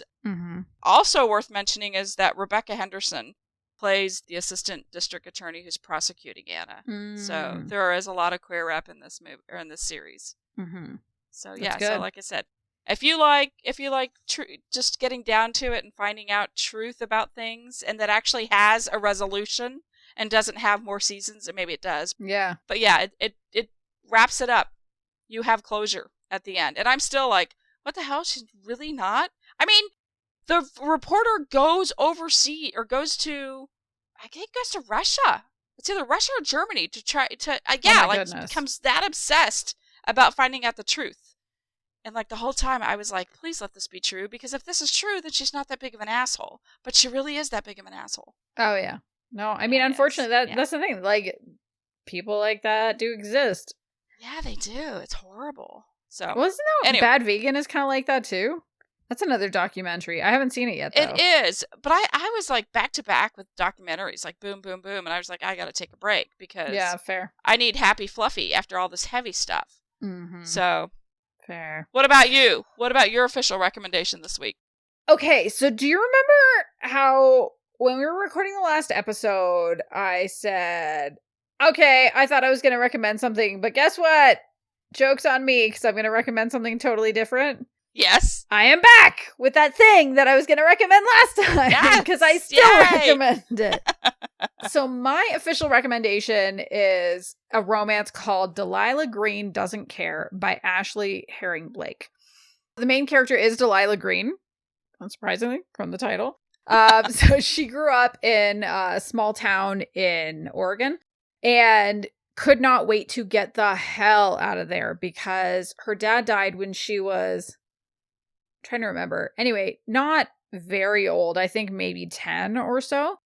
S2: also worth mentioning is that Rebecca Henderson plays the assistant district attorney who's prosecuting Anna. So there is a lot of queer rep in this movie or in this series. So yeah, so like I said, if you like just getting down to it and finding out truth about things, and that actually has a resolution and doesn't have more seasons, and maybe it does.
S1: Yeah.
S2: But yeah, it wraps it up. You have closure at the end, and I'm still like, what the hell? She's really not. I mean, the reporter goes overseas or goes to, I think it goes to Russia. It's either Russia or Germany to try to, becomes that obsessed about finding out the truth. And like the whole time I was like, please let this be true, because if this is true, then she's not that big of an asshole. But she really is that big of an asshole.
S1: Oh yeah. No, I mean, unfortunately, that's the thing. Like, people like that do exist.
S2: Yeah, they do. It's horrible. So,
S1: isn't that Bad Vegan is kind of like that too? That's another documentary. I haven't seen it yet, though.
S2: It is. But I was like back to back with documentaries, like boom, boom, boom. And I was like, I got to take a break because
S1: fair.
S2: I need happy fluffy after all this heavy stuff.
S1: Mm-hmm.
S2: So,
S1: fair.
S2: What about you? What about your official recommendation this week?
S1: Okay, so do you remember how when we were recording the last episode, I said, okay, I thought I was going to recommend something, but guess what? Joke's on me because I'm going to recommend something totally different.
S2: Yes.
S1: I am back with that thing that I was going to recommend last time because I still recommend it. So my official recommendation is a romance called Delilah Green Doesn't Care by Ashley Herring Blake. The main character is Delilah Green, unsurprisingly, from the title. So she grew up in a small town in Oregon and could not wait to get the hell out of there because her dad died when she was... trying to remember. Anyway, not very old. I think maybe 10 or so.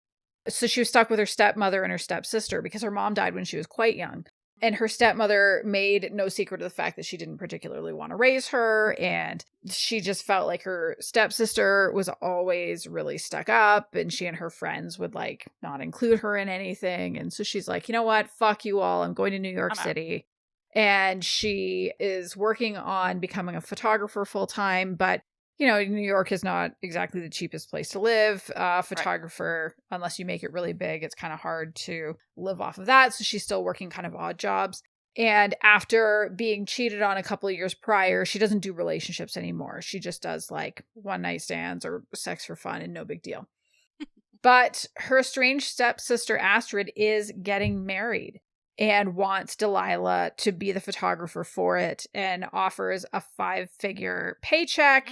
S1: So she was stuck with her stepmother and her stepsister because her mom died when she was quite young. And her stepmother made no secret of the fact that she didn't particularly want to raise her. And she just felt like her stepsister was always really stuck up. And she and her friends would like not include her in anything. And so she's like, you know what? Fuck you all. I'm going to New York City. And she is working on becoming a photographer full time. But, you know, New York is not exactly the cheapest place to live. Photographer, unless you make it really big, it's kind of hard to live off of that. So she's still working kind of odd jobs. And after being cheated on a couple of years prior, she doesn't do relationships anymore. She just does like one night stands or sex for fun and no big deal. But her estranged stepsister Astrid is getting married and wants Delilah to be the photographer for it and offers a 5-figure paycheck,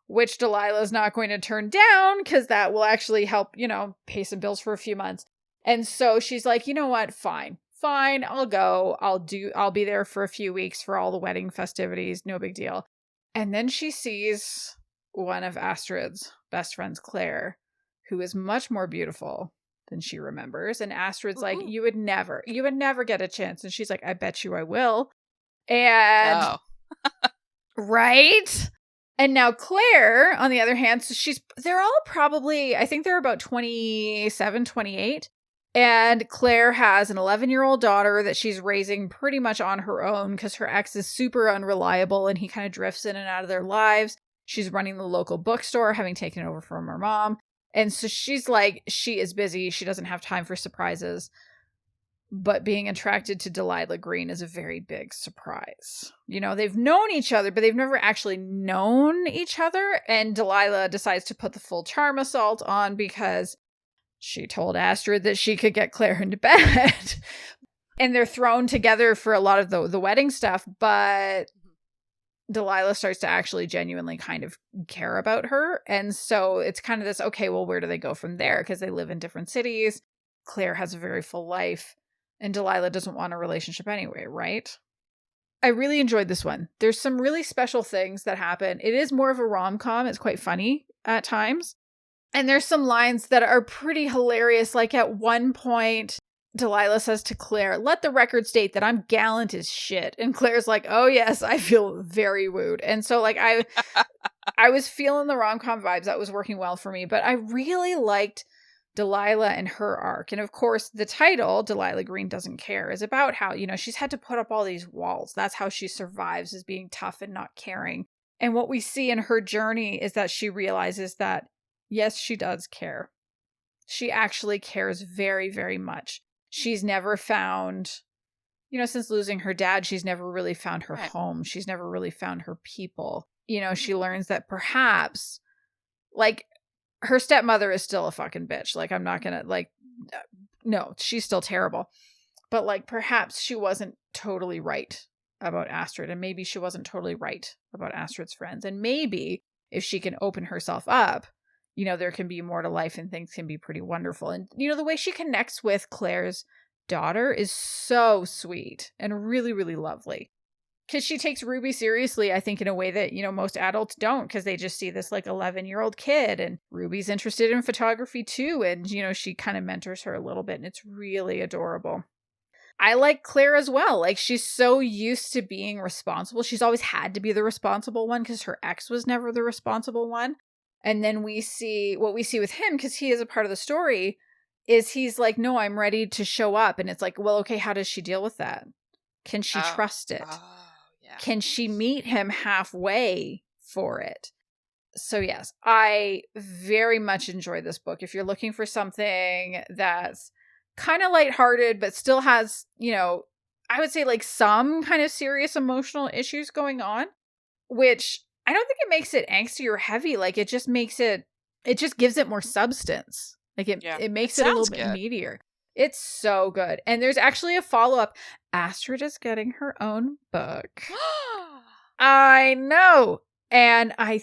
S1: which Delilah is not going to turn down because that will actually help, you know, pay some bills for a few months. And so she's like, you know what? Fine, I'll go. I'll be there for a few weeks for all the wedding festivities. No big deal. And then she sees one of Astrid's best friends, Claire, who is much more beautiful than she remembers. And Astrid's like, you would never get a chance. And she's like, I bet you I will. And right. And now Claire, on the other hand, so they're all probably, I think they're about 27, 28. And Claire has an 11-year-old daughter that she's raising pretty much on her own because her ex is super unreliable and he kind of drifts in and out of their lives. She's running the local bookstore, having taken over from her mom. And so she's like, she is busy. She doesn't have time for surprises. But being attracted to Delilah Green is a very big surprise. You know, they've known each other, but they've never actually known each other. And Delilah decides to put the full charm assault on because she told Astrid that she could get Claire into bed. And they're thrown together for a lot of the wedding stuff. But Delilah starts to actually genuinely kind of care about her. And so it's kind of this, okay, well, where do they go from there? Because they live in different cities. Claire has a very full life. And Delilah doesn't want a relationship anyway, right? I really enjoyed this one. There's some really special things that happen. It is more of a rom-com. It's quite funny at times. And there's some lines that are pretty hilarious. Like at one point, Delilah says to Claire, let the record state that I'm gallant as shit. And Claire's like, oh yes, I feel very wooed. And so like I was feeling the rom-com vibes. That was working well for me. But I really liked Delilah and her arc. And of course, the title, Delilah Green Doesn't Care, is about how, you know, she's had to put up all these walls. That's how she survives, is being tough and not caring. And what we see in her journey is that she realizes that, yes, she does care. She actually cares very, very much. She's never found, you know, since losing her dad, she's never really found her home. She's never really found her people. You know, she learns that perhaps, like, her stepmother is still a fucking bitch. Like, I'm not gonna, like, no, she's still terrible. But, like, perhaps she wasn't totally right about Astrid. And maybe she wasn't totally right about Astrid's friends. And maybe if she can open herself up, you know, there can be more to life and things can be pretty wonderful. And, you know, the way she connects with Claire's daughter is so sweet and really, really lovely. Because she takes Ruby seriously, I think, in a way that, you know, most adults don't, because they just see this like 11-year-old kid, and Ruby's interested in photography too. And, you know, she kind of mentors her a little bit, and it's really adorable. I like Claire as well. Like, she's so used to being responsible. She's always had to be the responsible one because her ex was never the responsible one. And then we see what we see with him, because he is a part of the story, is he's like, no, I'm ready to show up. And it's like, well, okay, how does she deal with that? Can she trust it?
S2: Yeah.
S1: Can she meet him halfway for it? So yes, I very much enjoy this book. If you're looking for something that's kind of lighthearted, but still has, I would say like some kind of serious emotional issues going on, which I don't think it makes it angsty or heavy. Like, it just gives it more substance. Like, it makes it a little bit meatier. It's so good. And there's actually a follow-up. Astrid is getting her own book. I know. And I'm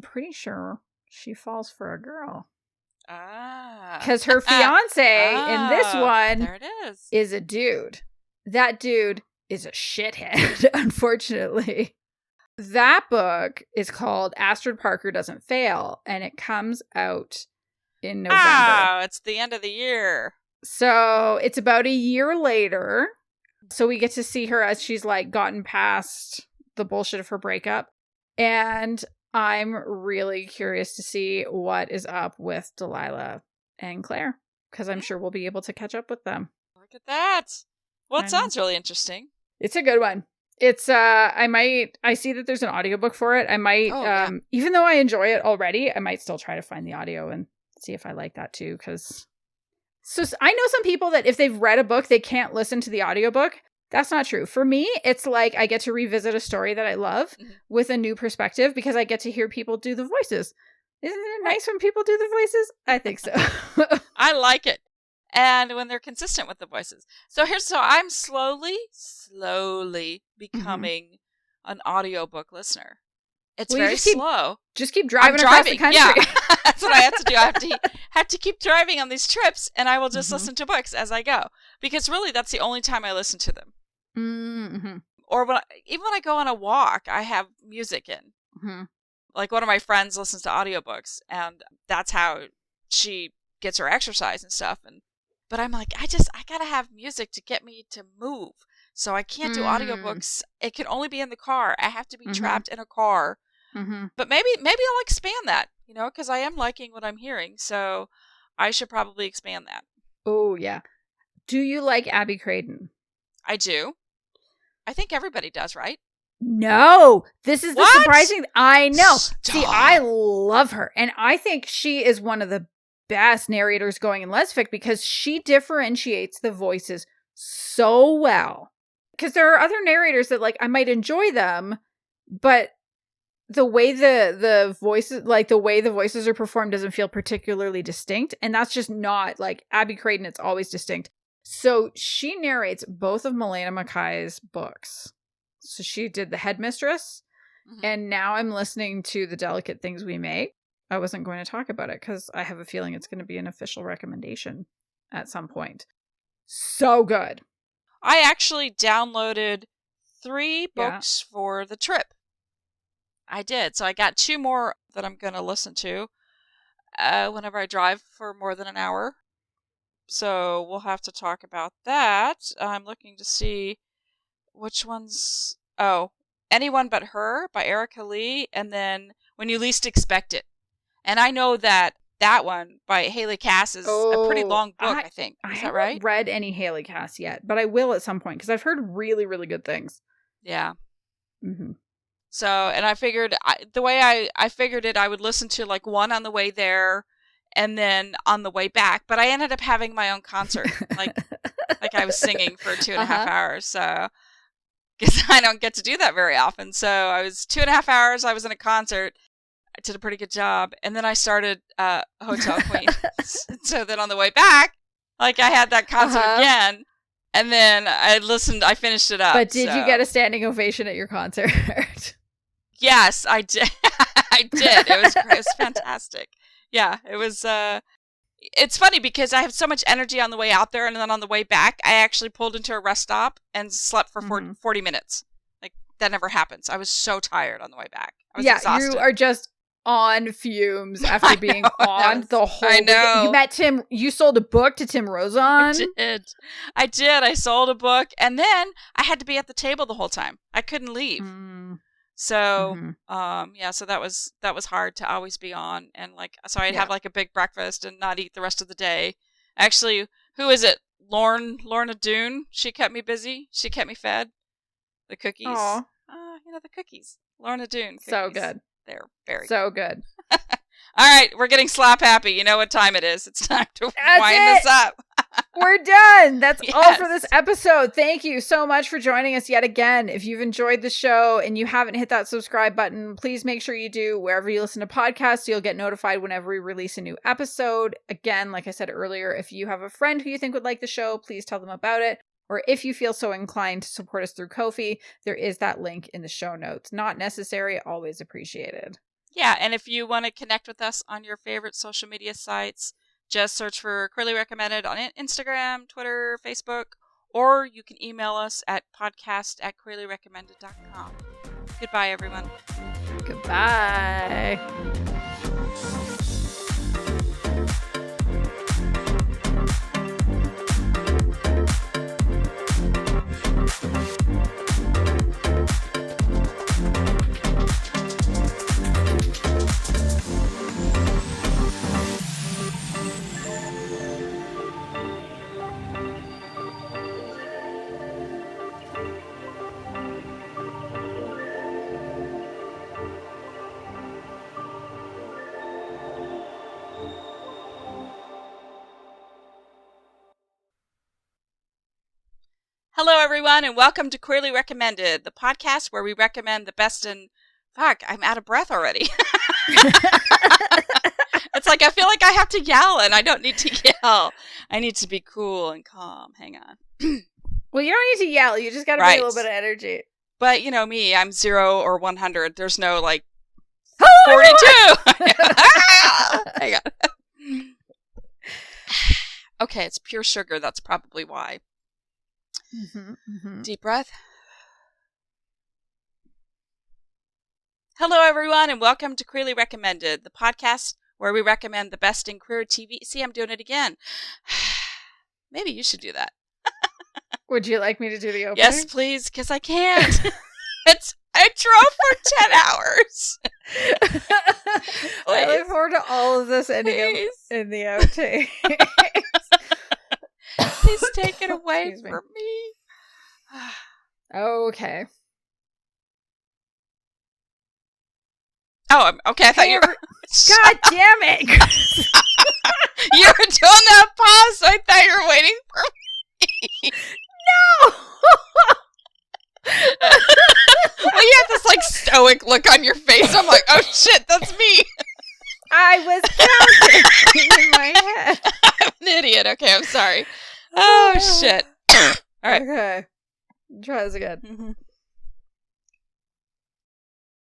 S1: pretty sure she falls for a girl. Because her fiance in this one
S2: there it
S1: is a dude. That dude is a shithead, unfortunately. That book is called Astrid Parker Doesn't Fail, and it comes out in November.
S2: Oh, it's the end of the year.
S1: So it's about a year later. So we get to see her as she's like gotten past the bullshit of her breakup. And I'm really curious to see what is up with Delilah and Claire, because I'm sure we'll be able to catch up with them.
S2: Look at that. Well, it sounds really interesting.
S1: It's a good one. It's I see that there's an audiobook for it. I might even though I enjoy it already, I might still try to find the audio and see if I like that too, because I know some people that if they've read a book, they can't listen to the audiobook. That's not true. For me, it's like I get to revisit a story that I love with a new perspective, because I get to hear people do the voices. Isn't it nice when people do the voices? I think so.
S2: I like it. And when they're consistent with the voices. So I'm slowly becoming an audiobook listener. It's very slow.
S1: Just keep driving across the country.
S2: Yeah. That's what I have to do. I have to keep driving on these trips, and I will just listen to books as I go. Because really, that's the only time I listen to them.
S1: Mm-hmm.
S2: Or even when I go on a walk, I have music in.
S1: Mm-hmm.
S2: Like, one of my friends listens to audiobooks, and that's how she gets her exercise and stuff. But I'm like, I gotta have music to get me to move. So I can't do audiobooks. It can only be in the car. I have to be trapped in a car.
S1: Mm-hmm.
S2: But maybe I'll expand that, because I am liking what I'm hearing. So I should probably expand that.
S1: Oh, yeah. Do you like Abby Craden?
S2: I do. I think everybody does, right?
S1: No, this is the surprising. I know.
S2: Stop.
S1: See, I love her, and I think she is one of the best narrators going in Lesfic, because she differentiates the voices so well. Because there are other narrators that, like, I might enjoy them, but the way the voices, like the way the voices are performed, doesn't feel particularly distinct, and that's just not like Abby Craden. It's always distinct. So she narrates both of Milena Mackay's books. So she did The Headmistress, and now I'm listening to The Delicate Things We Make. I wasn't going to talk about it because I have a feeling it's going to be an official recommendation at some point. So good.
S2: I actually downloaded 3 books for the trip. I did. So I got 2 more that I'm going to listen to whenever I drive for more than an hour. So we'll have to talk about that. I'm looking to see which ones. Oh, Anyone But Her by Erica Lee, and then When You Least Expect It. And I know that one by Haley Cass is a pretty long book, I think. Is that right?
S1: I haven't read any Haley Cass yet, but I will at some point, because I've heard really, really good things.
S2: Yeah.
S1: Mm-hmm.
S2: So, and I figured, the way I figured it, I would listen to like one on the way there and then on the way back. But I ended up having my own concert, like I was singing for 2.5 hours. So, because I don't get to do that very often. So I was 2.5 hours. I was in a concert. I did a pretty good job. And then I started Hotel Queen. So then on the way back, like I had that concert again. And then I finished it up.
S1: But did you get a standing ovation at your concert?
S2: Yes, I did. I did. It was great. It was fantastic. Yeah, it was. It's funny because I have so much energy on the way out there, and then on the way back, I actually pulled into a rest stop and slept for 40 minutes. Like, that never happens. I was so tired on the way back. I was exhausted.
S1: You are just on fumes after being on the whole
S2: I know.
S1: Weekend. You met Tim. You sold a book to Tim Rozon.
S2: I did. I sold a book, and then I had to be at the table the whole time. I couldn't leave. So, so that was hard to always be on, and so I'd have like a big breakfast and not eat the rest of the day. Actually, who is it? Lorna Doone. She kept me busy. She kept me fed. The cookies.
S1: Aww.
S2: The cookies. Lorna Doone. Cookies.
S1: So good.
S2: They're very
S1: so good.
S2: All right, we're getting slap happy. You know what time it is. It's time to wind this up.
S1: We're done. That's all for this episode. Thank you so much for joining us yet again. If you've enjoyed the show and you haven't hit that subscribe button, please make sure you do wherever you listen to podcasts. So you'll get notified whenever we release a new episode. Again, like I said earlier, if you have a friend who you think would like the show, please tell them about it. Or if you feel so inclined to support us through Ko-fi, there is that link in the show notes. Not necessary, always appreciated.
S2: Yeah, and if you want to connect with us on your favorite social media sites, just search for Queerly Recommended on Instagram, Twitter, Facebook, or you can email us at podcast@queerlyrecommended.com. Goodbye, everyone.
S1: Goodbye.
S2: Hello, everyone, and welcome to Queerly Recommended, the podcast where we recommend the best in... Fuck, I'm out of breath already. It's like I feel like I have to yell, and I don't need to yell. I need to be cool and calm. Hang on.
S1: Well, you don't need to yell. You just got to be a little bit of energy.
S2: But, you know me, I'm 0 or 100. There's no, 42. Hang on. Okay, it's pure sugar. That's probably why. Deep breath. Hello, everyone, and welcome to Queerly Recommended, the podcast where we recommend the best in queer TV. See, I'm doing it again. Maybe you should do that.
S1: Would you like me to do the opening?
S2: Yes, please, because I can't. I drove for 10 hours.
S1: I look forward to all of this ending in the outtake.
S2: Please take it away from me.
S1: Okay.
S2: Oh, okay. I thought you were...
S1: God damn it!
S2: You were doing that pause, so I thought you were waiting for me.
S1: No!
S2: Well, you have this stoic look on your face. I'm like, oh shit, that's me.
S1: I was counting in my head.
S2: I'm an idiot. Okay, I'm sorry. Oh shit. All right.
S1: Okay. Try this again.